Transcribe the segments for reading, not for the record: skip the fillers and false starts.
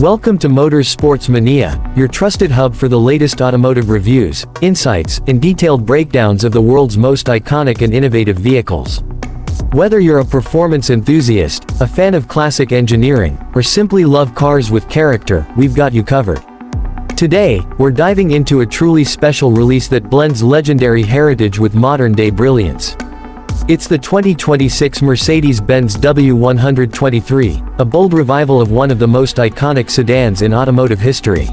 Welcome to Motors Sports Mania, your trusted hub for the latest automotive reviews, insights, and detailed breakdowns of the world's most iconic and innovative vehicles. Whether you're a performance enthusiast, a fan of classic engineering, or simply love cars with character, we've got you covered. Today, we're diving into a truly special release that blends legendary heritage with modern-day brilliance. It's the 2026 Mercedes-Benz W123, a bold revival of one of the most iconic sedans in automotive history.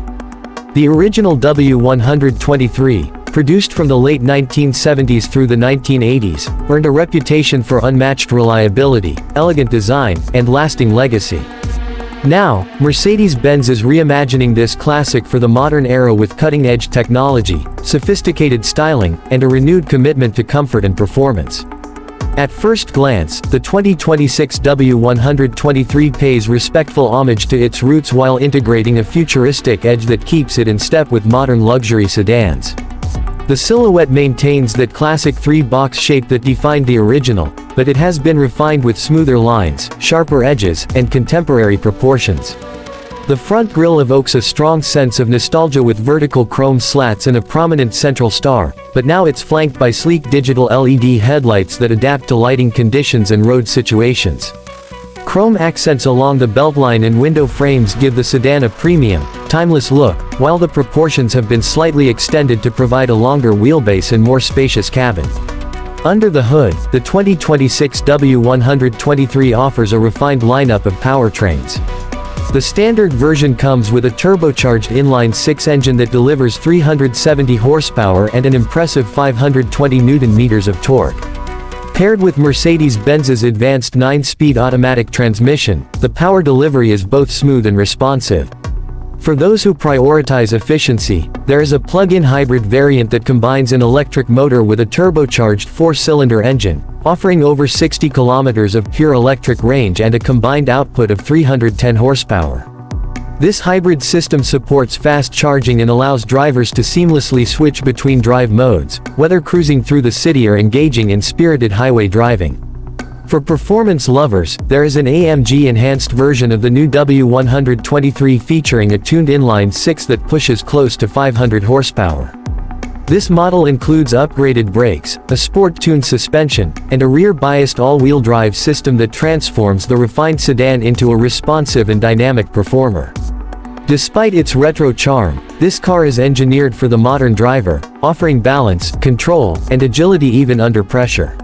The original W123, produced from the late 1970s through the 1980s, earned a reputation for unmatched reliability, elegant design, and lasting legacy. Now, Mercedes-Benz is reimagining this classic for the modern era with cutting-edge technology, sophisticated styling, and a renewed commitment to comfort and performance. At first glance, the 2026 W123 pays respectful homage to its roots while integrating a futuristic edge that keeps it in step with modern luxury sedans. The silhouette maintains that classic three-box shape that defined the original, but it has been refined with smoother lines, sharper edges, and contemporary proportions. The front grille evokes a strong sense of nostalgia with vertical chrome slats and a prominent central star, but now it's flanked by sleek digital LED headlights that adapt to lighting conditions and road situations. Chrome accents along the beltline and window frames give the sedan a premium, timeless look, while the proportions have been slightly extended to provide a longer wheelbase and more spacious cabin. Under the hood, the 2026 W123 offers a refined lineup of powertrains. The standard version comes with a turbocharged inline-six engine that delivers 370 horsepower and an impressive 520 Nm of torque. Paired with Mercedes-Benz's advanced 9-speed automatic transmission, the power delivery is both smooth and responsive. For those who prioritize efficiency, there is a plug-in hybrid variant that combines an electric motor with a turbocharged 4-cylinder engine, offering over 60 kilometers of pure electric range and a combined output of 310 horsepower. This hybrid system supports fast charging and allows drivers to seamlessly switch between drive modes, whether cruising through the city or engaging in spirited highway driving. For performance lovers, there is an AMG-enhanced version of the new W123 featuring a tuned inline-six that pushes close to 500 horsepower. This model includes upgraded brakes, a sport-tuned suspension, and a rear-biased all-wheel drive system that transforms the refined sedan into a responsive and dynamic performer. Despite its retro charm, this car is engineered for the modern driver, offering balance, control, and agility even under pressure.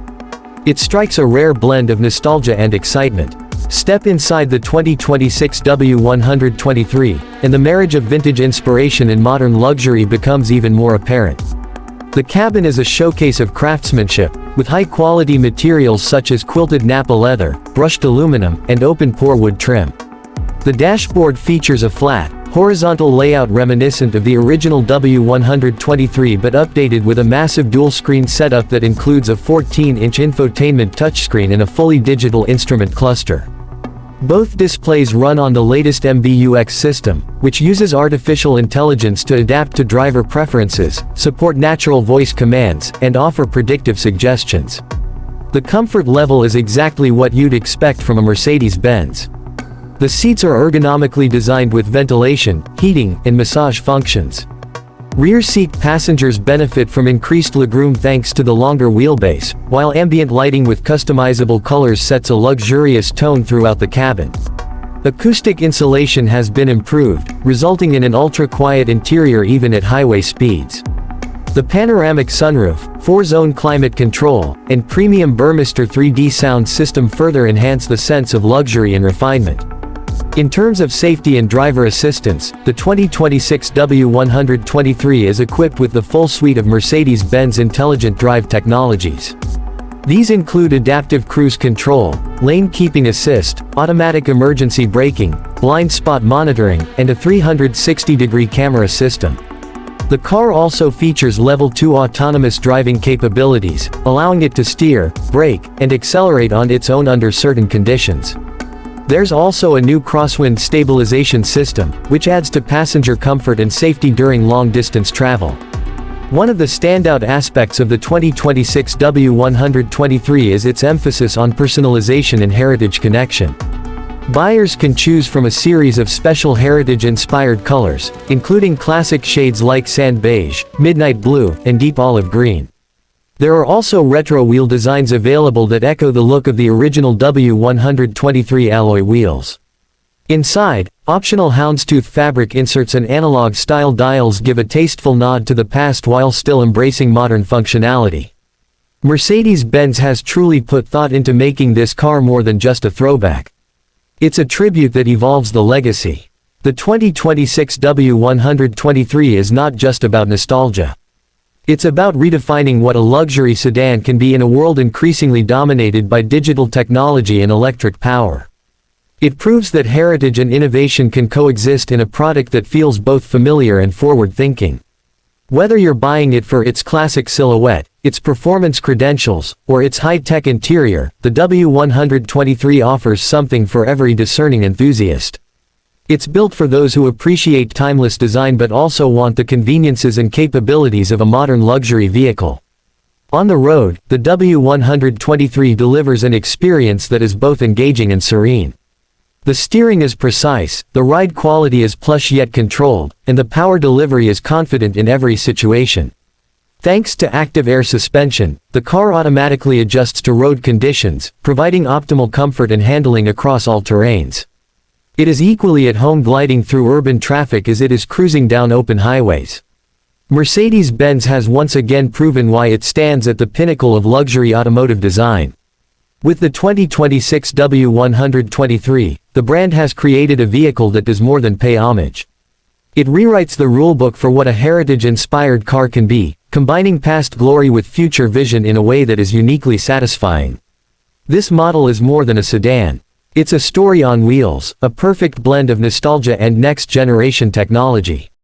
It strikes a rare blend of nostalgia and excitement. Step inside the 2026 W123, and the marriage of vintage inspiration and modern luxury becomes even more apparent. The cabin is a showcase of craftsmanship, with high-quality materials such as quilted Napa leather, brushed aluminum, and open-pore wood trim. The dashboard features a flat, horizontal layout reminiscent of the original W123 but updated with a massive dual-screen setup that includes a 14-inch infotainment touchscreen and a fully digital instrument cluster. Both displays run on the latest MBUX system, which uses artificial intelligence to adapt to driver preferences, support natural voice commands, and offer predictive suggestions. The comfort level is exactly what you'd expect from a Mercedes-Benz. The seats are ergonomically designed with ventilation, heating, and massage functions. Rear seat passengers benefit from increased legroom thanks to the longer wheelbase, while ambient lighting with customizable colors sets a luxurious tone throughout the cabin. Acoustic insulation has been improved, resulting in an ultra-quiet interior even at highway speeds. The panoramic sunroof, 4-zone climate control, and premium Burmester 3D sound system further enhance the sense of luxury and refinement. In terms of safety and driver assistance, the 2026 W123 is equipped with the full suite of Mercedes-Benz intelligent drive technologies. These include adaptive cruise control, lane keeping assist, automatic emergency braking, blind spot monitoring, and a 360-degree camera system. The car also features Level 2 autonomous driving capabilities, allowing it to steer, brake, and accelerate on its own under certain conditions. There's also a new crosswind stabilization system, which adds to passenger comfort and safety during long-distance travel. One of the standout aspects of the 2026 W123 is its emphasis on personalization and heritage connection. Buyers can choose from a series of special heritage-inspired colors, including classic shades like sand beige, midnight blue, and deep olive green. There are also retro wheel designs available that echo the look of the original W123 alloy wheels. Inside, optional houndstooth fabric inserts and analog-style dials give a tasteful nod to the past while still embracing modern functionality. Mercedes-Benz has truly put thought into making this car more than just a throwback. It's a tribute that evolves the legacy. The 2026 W123 is not just about nostalgia. It's about redefining what a luxury sedan can be in a world increasingly dominated by digital technology and electric power. It proves that heritage and innovation can coexist in a product that feels both familiar and forward-thinking. Whether you're buying it for its classic silhouette, its performance credentials, or its high-tech interior, the W123 offers something for every discerning enthusiast. It's built for those who appreciate timeless design but also want the conveniences and capabilities of a modern luxury vehicle. On the road, the W123 delivers an experience that is both engaging and serene. The steering is precise, the ride quality is plush yet controlled, and the power delivery is confident in every situation. Thanks to active air suspension, the car automatically adjusts to road conditions, providing optimal comfort and handling across all terrains. It is equally at home gliding through urban traffic as it is cruising down open highways. Mercedes-Benz has once again proven why it stands at the pinnacle of luxury automotive design. With the 2026 W123, the brand has created a vehicle that does more than pay homage. It rewrites the rulebook for what a heritage-inspired car can be, combining past glory with future vision in a way that is uniquely satisfying. This model is more than a sedan. It's a story on wheels, a perfect blend of nostalgia and next-generation technology.